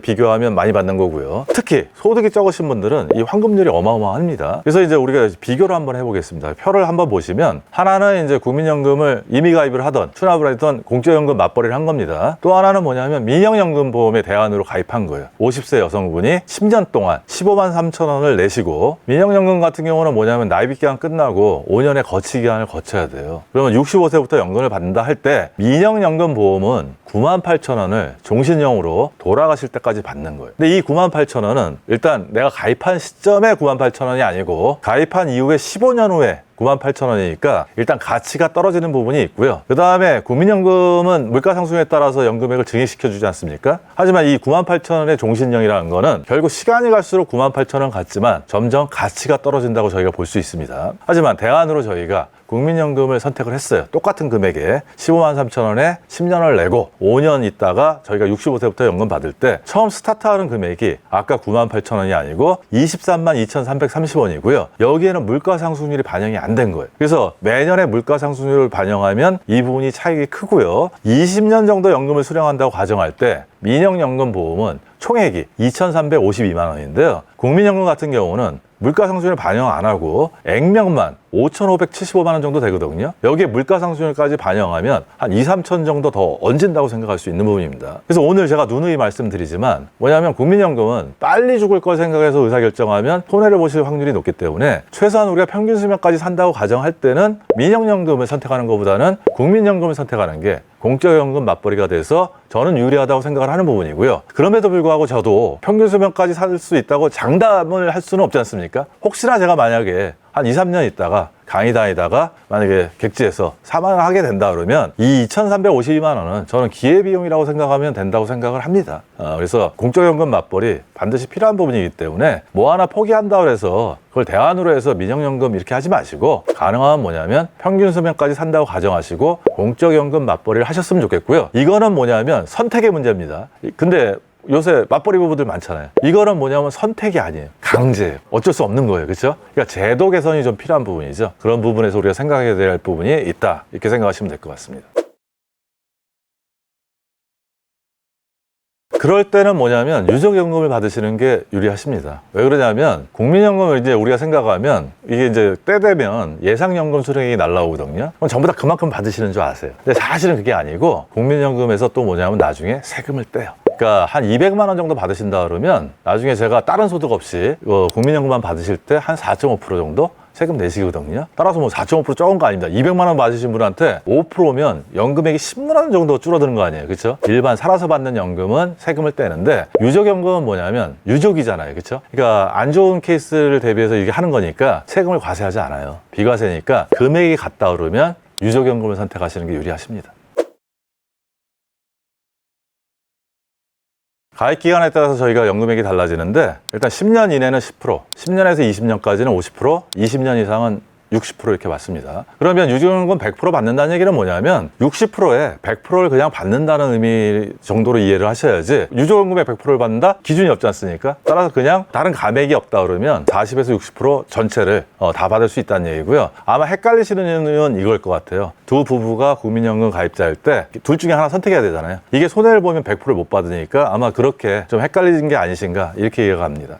비교하면 많이 받는 거고요. 특히 소득이 적으신 분들은 이 환급률이 어마어마합니다. 그래서 이제 우리가 비교를 한번 해보겠습니다. 표를 한번 보시면, 하나는 이제 국민연금을 이미 가입을 하던 추납을 했던 공적연금 맞벌이를 한 겁니다. 또 하나는 뭐냐면 민영연금보험에 대안으로 가입한 거예요. 50세 여성분이 10년 동안 15만 3천 원을 내시고, 민영연금 같은 경우는 뭐냐면 납입 기간 끝나고 5년의 거치 기간을 거쳐야 돼요. 그러면 65세부터 연금을 받는다 할 때 민영연금 보험은 9만 8천 원을 종신형으로 돌아가실 때까지 받는 거예요. 근데 이 9만 8천 원은 일단 내가 가입한 시점에 9만 8천 원이 아니고 가입한 이후에 15년 후에 9만 8천 원이니까 일단 가치가 떨어지는 부분이 있고요. 그 다음에 국민연금은 물가상승에 따라서 연금액을 증액시켜주지 않습니까? 하지만 이 9만 8천 원의 종신형이라는 거는 결국 시간이 갈수록 9만 8천 원 같지만 점점 가치가 떨어진다고 저희가 볼 수 있습니다. 하지만 대안으로 저희가 국민연금을 선택을 했어요. 똑같은 금액에 15만 3천 원에 10년을 내고 5년 있다가 저희가 65세부터 연금 받을 때 처음 스타트하는 금액이 아까 9만 8천 원이 아니고 23만 2,330원이고요. 여기에는 물가상승률이 반영이 안 된 거예요. 그래서 매년의 물가상승률을 반영하면 이 부분이 차익이 크고요. 20년 정도 연금을 수령한다고 가정할 때 민영연금보험은 총액이 2,352만 원인데요. 국민연금 같은 경우는 물가상승률 반영 안 하고 액면만 5,575만 원 정도 되거든요. 여기에 물가상승률까지 반영하면 한 2, 3천 정도 더 얹은다고 생각할 수 있는 부분입니다. 그래서 오늘 제가 누누이 말씀드리지만 뭐냐면 국민연금은 빨리 죽을 걸 생각해서 의사결정하면 손해를 보실 확률이 높기 때문에 최소한 우리가 평균 수명까지 산다고 가정할 때는 민영연금을 선택하는 것보다는 국민연금을 선택하는 게 공적연금 맞벌이가 돼서 저는 유리하다고 생각을 하는 부분이고요. 그럼에도 불구하고 저도 평균 수명까지 살 수 있다고 장담을 할 수는 없지 않습니까? 혹시나 제가 만약에 한 2, 3년 있다가 강의 다니다가 만약에 객지에서 사망을 하게 된다 그러면 이 2,352만 원은 저는 기회비용이라고 생각하면 된다고 생각을 합니다. 그래서 공적연금 맞벌이 반드시 필요한 부분이기 때문에 뭐 하나 포기한다고 해서 그걸 대안으로 해서 민영연금 이렇게 하지 마시고 가능하면 뭐냐면 평균 수명까지 산다고 가정하시고 공적연금 맞벌이를 하셨으면 좋겠고요. 이거는 뭐냐면 선택의 문제입니다. 근데 요새 맞벌이 부부들 많잖아요. 이거는 뭐냐면 선택이 아니에요. 강제예요. 어쩔 수 없는 거예요. 그렇죠? 그러니까 제도 개선이 좀 필요한 부분이죠. 그런 부분에서 우리가 생각해야 될 부분이 있다. 이렇게 생각하시면 될 것 같습니다. 그럴 때는 뭐냐면 유족연금을 받으시는 게 유리하십니다. 왜 그러냐면 국민연금을 이제 우리가 생각하면 이게 이제 때 되면 예상연금 수령이 날라오거든요. 그럼 전부 다 그만큼 받으시는 줄 아세요. 근데 사실은 그게 아니고 국민연금에서 또 뭐냐면 나중에 세금을 떼요. 그러니까 한 200만 원 정도 받으신다 그러면 나중에 제가 다른 소득 없이 국민연금만 받으실 때 한 4.5% 정도 세금 내시거든요. 따라서 뭐 4.5% 적은 거 아닙니다. 200만 원 받으신 분한테 5%면 연금액이 10만 원 정도 줄어드는 거 아니에요. 그렇죠? 일반 살아서 받는 연금은 세금을 떼는데 유족연금은 뭐냐면 유족이잖아요. 그렇죠? 그러니까 안 좋은 케이스를 대비해서 이게 하는 거니까 세금을 과세하지 않아요. 비과세니까 금액이 같다 그러면 유족연금을 선택하시는 게 유리하십니다. 가입 기간에 따라서 저희가 연금액이 달라지는데 일단 10년 이내는 10%, 10년에서 20년까지는 50%, 20년 이상은 60% 이렇게 받습니다. 그러면 유족연금 100% 받는다는 얘기는 뭐냐면 60%에 100%를 그냥 받는다는 의미 정도로 이해를 하셔야지 유족연금에 100%를 받는다? 기준이 없지 않습니까? 따라서 그냥 다른 감액이 없다 그러면 40에서 60% 전체를 다 받을 수 있다는 얘기고요. 아마 헷갈리시는 이유는 이걸 것 같아요. 두 부부가 국민연금 가입자일 때 둘 중에 하나 선택해야 되잖아요. 이게 손해를 보면 100%를 못 받으니까 아마 그렇게 좀 헷갈리는 게 아니신가 이렇게 이해가 갑니다.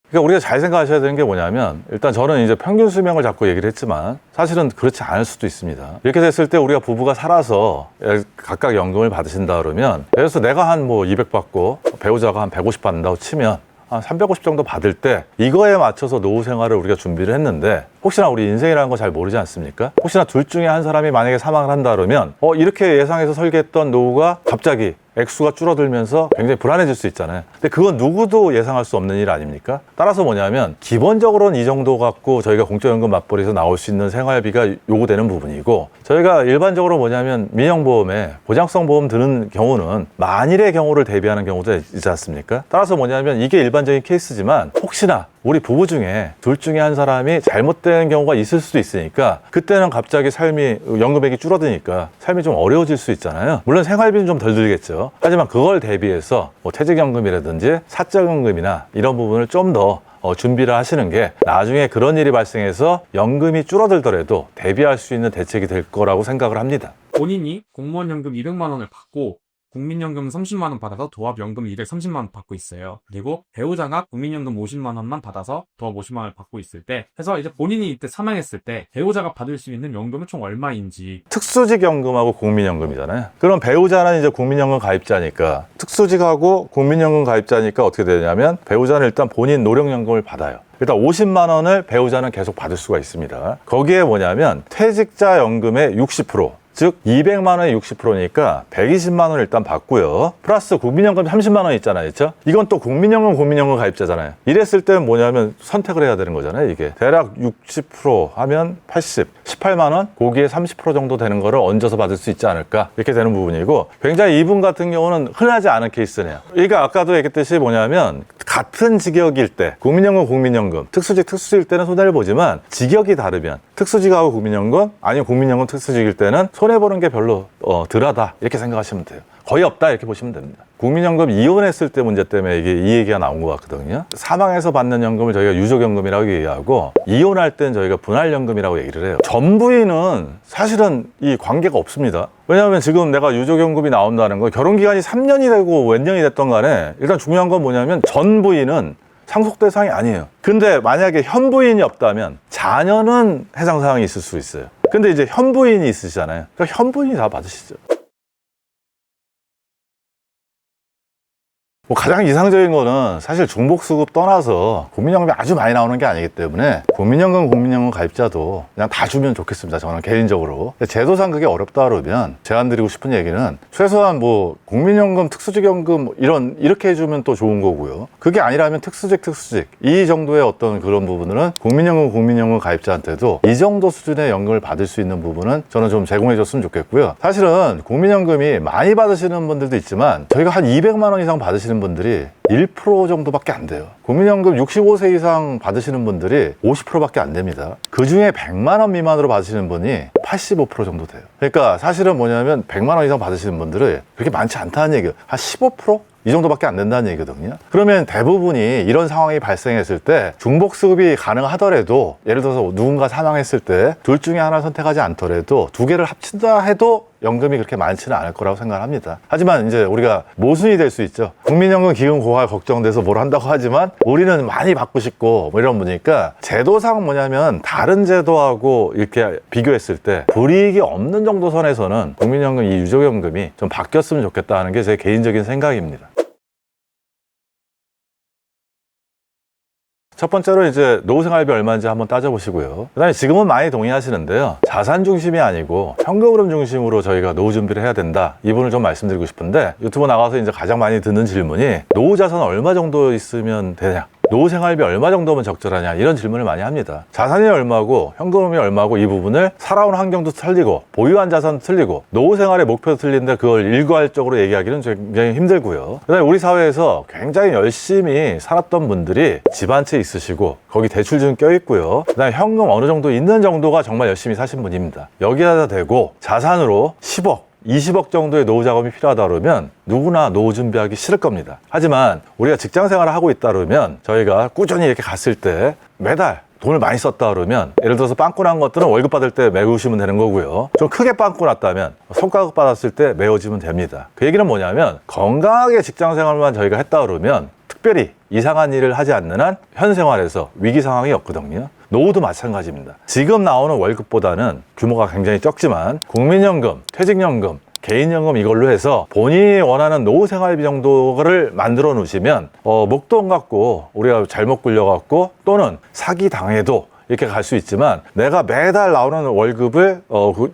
그러니까 우리가 잘 생각하셔야 되는 게 뭐냐면 일단 저는 이제 평균 수명을 자꾸 얘기를 했지만 사실은 그렇지 않을 수도 있습니다. 이렇게 됐을 때 우리가 부부가 살아서 각각 연금을 받으신다 그러면 예를 들어서 내가 한 뭐 200 받고 배우자가 한 150 받는다고 치면 한 350 정도 받을 때 이거에 맞춰서 노후 생활을 우리가 준비를 했는데 혹시나 우리 인생이라는 거 잘 모르지 않습니까? 혹시나 둘 중에 한 사람이 만약에 사망을 한다 그러면 이렇게 예상해서 설계했던 노후가 갑자기 액수가 줄어들면서 굉장히 불안해질 수 있잖아요. 근데 그건 누구도 예상할 수 없는 일 아닙니까? 따라서 뭐냐면 기본적으로는 이 정도 갖고 저희가 공적연금 맞벌이에서 나올 수 있는 생활비가 요구되는 부분이고 저희가 일반적으로 뭐냐면 민영보험에 보장성 보험 드는 경우는 만일의 경우를 대비하는 경우도 있지 않습니까? 따라서 뭐냐면 이게 일반적인 케이스지만 혹시나 우리 부부 중에 둘 중에 한 사람이 잘못된 경우가 있을 수도 있으니까 그때는 갑자기 삶이 연금액이 줄어드니까 삶이 좀 어려워질 수 있잖아요. 물론 생활비는 좀 덜 들겠죠. 하지만 그걸 대비해서 뭐 퇴직연금이라든지 사적연금이나 이런 부분을 좀 더 준비를 하시는 게 나중에 그런 일이 발생해서 연금이 줄어들더라도 대비할 수 있는 대책이 될 거라고 생각을 합니다. 본인이 공무원연금 200만 원을 받고 국민연금 30만 원 받아서 도합연금 230만 원 받고 있어요. 그리고 배우자가 국민연금 50만 원만 받아서 도합 50만 원을 받고 있을 때 해서 이제 본인이 이때 사망했을 때 배우자가 받을 수 있는 연금은 총 얼마인지. 특수직연금하고 국민연금이잖아요. 그럼 배우자는 이제 국민연금 가입자니까 특수직하고 국민연금 가입자니까 어떻게 되냐면 배우자는 일단 본인 노령연금을 받아요. 일단 50만 원을 배우자는 계속 받을 수가 있습니다. 거기에 뭐냐면 퇴직자 연금의 60%, 즉 200만 원의 60%니까 120만 원을 일단 받고요. 플러스 국민연금 30만 원 있잖아요. 그렇죠? 이건 또 국민연금 가입자잖아요. 이랬을 때는 뭐냐면 선택을 해야 되는 거잖아요. 이게 대략 60% 하면 80, 18만 원? 거기에 30% 정도 되는 거를 얹어서 받을 수 있지 않을까? 이렇게 되는 부분이고 굉장히 이분 같은 경우는 흔하지 않은 케이스네요. 그러니까 아까도 얘기했듯이 뭐냐면 같은 직역일 때 국민연금, 특수직일 때는 손해를 보지만 직역이 다르면 특수직하고 국민연금 아니면 국민연금 특수직일 때는 손해보는 게 별로 덜하다 이렇게 생각하시면 돼요. 거의 없다 이렇게 보시면 됩니다. 국민연금 이혼했을 때 문제 때문에 이게 이 얘기가 나온 것 같거든요. 사망해서 받는 연금을 저희가 유족연금이라고 얘기하고 이혼할 때는 저희가 분할연금이라고 얘기를 해요. 전부인은 사실은 이 관계가 없습니다. 왜냐하면 지금 내가 유족연금이 나온다는 거 결혼기간이 3년이 되고 몇 년이 됐던 간에 일단 중요한 건 뭐냐면 전부인은 상속 대상이 아니에요. 근데 만약에 현부인이 없다면 자녀는 해당 사항이 있을 수 있어요. 근데 이제 현부인이 있으시잖아요. 그러니까 현부인이 다 받으시죠. 뭐 가장 이상적인 거는 사실 중복수급 떠나서 국민연금이 아주 많이 나오는 게 아니기 때문에 국민연금 가입자도 그냥 다 주면 좋겠습니다. 저는 개인적으로. 제도상 그게 어렵다 그러면 제안 드리고 싶은 얘기는 최소한 뭐 국민연금, 특수직연금 이렇게 해주면 또 좋은 거고요. 그게 아니라면 특수직 이 정도의 어떤 그런 부분은 국민연금 가입자한테도 이 정도 수준의 연금을 받을 수 있는 부분은 저는 좀 제공해 줬으면 좋겠고요. 사실은 국민연금이 많이 받으시는 분들도 있지만 저희가 한 200만 원 이상 받으시는 분들이 1% 정도밖에 안 돼요. 국민연금 65세 이상 받으시는 분들이 50%밖에 안 됩니다. 그 중에 100만 원 미만으로 받으시는 분이 85% 정도 돼요. 그러니까 사실은 뭐냐면 100만 원 이상 받으시는 분들은 그렇게 많지 않다는 얘기예요. 한 15%? 이 정도밖에 안 된다는 얘기거든요. 그러면 대부분이 이런 상황이 발생했을 때 중복수급이 가능하더라도 예를 들어서 누군가 사망했을 때 둘 중에 하나 선택하지 않더라도 두 개를 합친다 해도 연금이 그렇게 많지는 않을 거라고 생각합니다. 하지만 이제 우리가 모순이 될 수 있죠. 국민연금 기금 고갈 걱정돼서 뭘 한다고 하지만 우리는 많이 받고 싶고 뭐 이런 분이니까 제도상 뭐냐면 다른 제도하고 이렇게 비교했을 때 불이익이 없는 정도 선에서는 국민연금 이 유족연금이 좀 바뀌었으면 좋겠다는 게 제 개인적인 생각입니다. 첫 번째로 이제 노후생활비 얼마인지 한번 따져보시고요. 그 다음에 지금은 많이 동의하시는데요. 자산 중심이 아니고 현금 흐름 중심으로 저희가 노후 준비를 해야 된다. 이 부분을 좀 말씀드리고 싶은데 유튜브 나가서 이제 가장 많이 듣는 질문이 노후 자산 얼마 정도 있으면 되냐? 노후 생활비 얼마 정도면 적절하냐 이런 질문을 많이 합니다. 자산이 얼마고 현금이 얼마고 이 부분을 살아온 환경도 틀리고 보유한 자산도 틀리고 노후 생활의 목표도 틀린데 그걸 일괄적으로 얘기하기는 굉장히 힘들고요. 그다음에 우리 사회에서 굉장히 열심히 살았던 분들이 집 한 채 있으시고 거기 대출 좀 껴있고요. 그다음에 현금 어느 정도 있는 정도가 정말 열심히 사신 분입니다. 여기다 대고 자산으로 10억 20억 정도의 노후 자금이 필요하다 그러면 누구나 노후 준비하기 싫을 겁니다. 하지만 우리가 직장 생활을 하고 있다 그러면 저희가 꾸준히 이렇게 갔을 때 매달 돈을 많이 썼다 그러면 예를 들어서 빵꾸 난 것들은 월급 받을 때 메우시면 되는 거고요. 좀 크게 빵꾸 났다면 성과급 받았을 때 메워지면 됩니다. 그 얘기는 뭐냐면 건강하게 직장 생활만 저희가 했다 그러면 특별히 이상한 일을 하지 않는 한 현 생활에서 위기 상황이 없거든요. 노후도 마찬가지입니다. 지금 나오는 월급보다는 규모가 굉장히 적지만 국민연금, 퇴직연금, 개인연금 이걸로 해서 본인이 원하는 노후 생활비 정도를 만들어 놓으시면 목돈 갖고 우리가 잘못 굴려갖고 또는 사기 당해도 이렇게 갈 수 있지만 내가 매달 나오는 월급을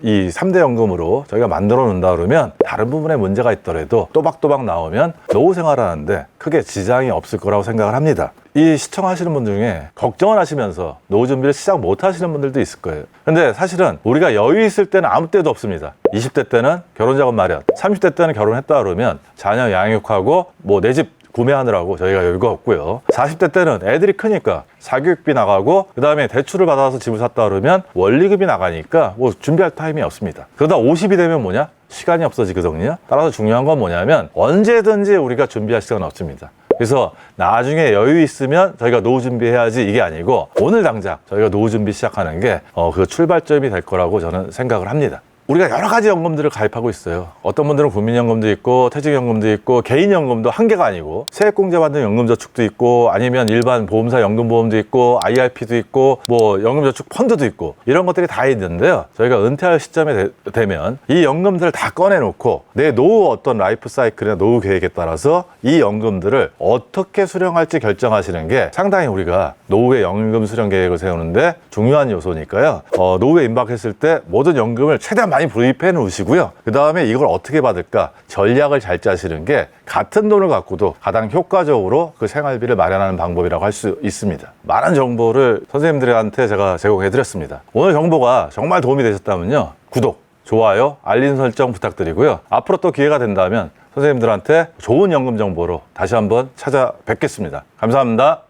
이 3대 연금으로 저희가 만들어 놓는다 그러면 다른 부분에 문제가 있더라도 또박또박 나오면 노후 생활하는데 크게 지장이 없을 거라고 생각을 합니다. 이 시청하시는 분 중에 걱정을 하시면서 노후 준비를 시작 못 하시는 분들도 있을 거예요. 근데 사실은 우리가 여유 있을 때는 아무 때도 없습니다. 20대 때는 결혼 자금 마련, 30대 때는 결혼했다 그러면 자녀 양육하고 뭐 내 집 구매하느라고 저희가 여유가 없고요. 40대 때는 애들이 크니까 사교육비 나가고 그 다음에 대출을 받아서 집을 샀다 그러면 원리금이 나가니까 뭐 준비할 타임이 없습니다. 그러다 50이 되면 뭐냐? 시간이 없어지거든요. 따라서 중요한 건 뭐냐면 언제든지 우리가 준비할 시간은 없습니다. 그래서 나중에 여유 있으면 저희가 노후 준비해야지 이게 아니고 오늘 당장 저희가 노후 준비 시작하는 게 그 출발점이 될 거라고 저는 생각을 합니다. 우리가 여러 가지 연금들을 가입하고 있어요. 어떤 분들은 국민연금도 있고 퇴직연금도 있고 개인연금도 한 개가 아니고 세액공제 받는 연금저축도 있고 아니면 일반 보험사 연금보험도 있고 IRP도 있고 뭐 연금저축 펀드도 있고 이런 것들이 다 있는데요. 저희가 은퇴할 시점에 되면 이 연금들을 다 꺼내놓고 내 노후 어떤 라이프 사이클이나 노후 계획에 따라서 이 연금들을 어떻게 수령할지 결정하시는 게 상당히 우리가 노후의 연금 수령 계획을 세우는데 중요한 요소니까요. 노후에 임박했을 때 모든 연금을 최대한 많이 불입해 놓으시고요. 그 다음에 이걸 어떻게 받을까 전략을 잘 짜시는 게 같은 돈을 갖고도 가장 효과적으로 그 생활비를 마련하는 방법이라고 할 수 있습니다. 많은 정보를 선생님들한테 제가 제공해 드렸습니다. 오늘 정보가 정말 도움이 되셨다면요. 구독, 좋아요, 알림 설정 부탁드리고요. 앞으로 또 기회가 된다면 선생님들한테 좋은 연금 정보로 다시 한번 찾아뵙겠습니다. 감사합니다.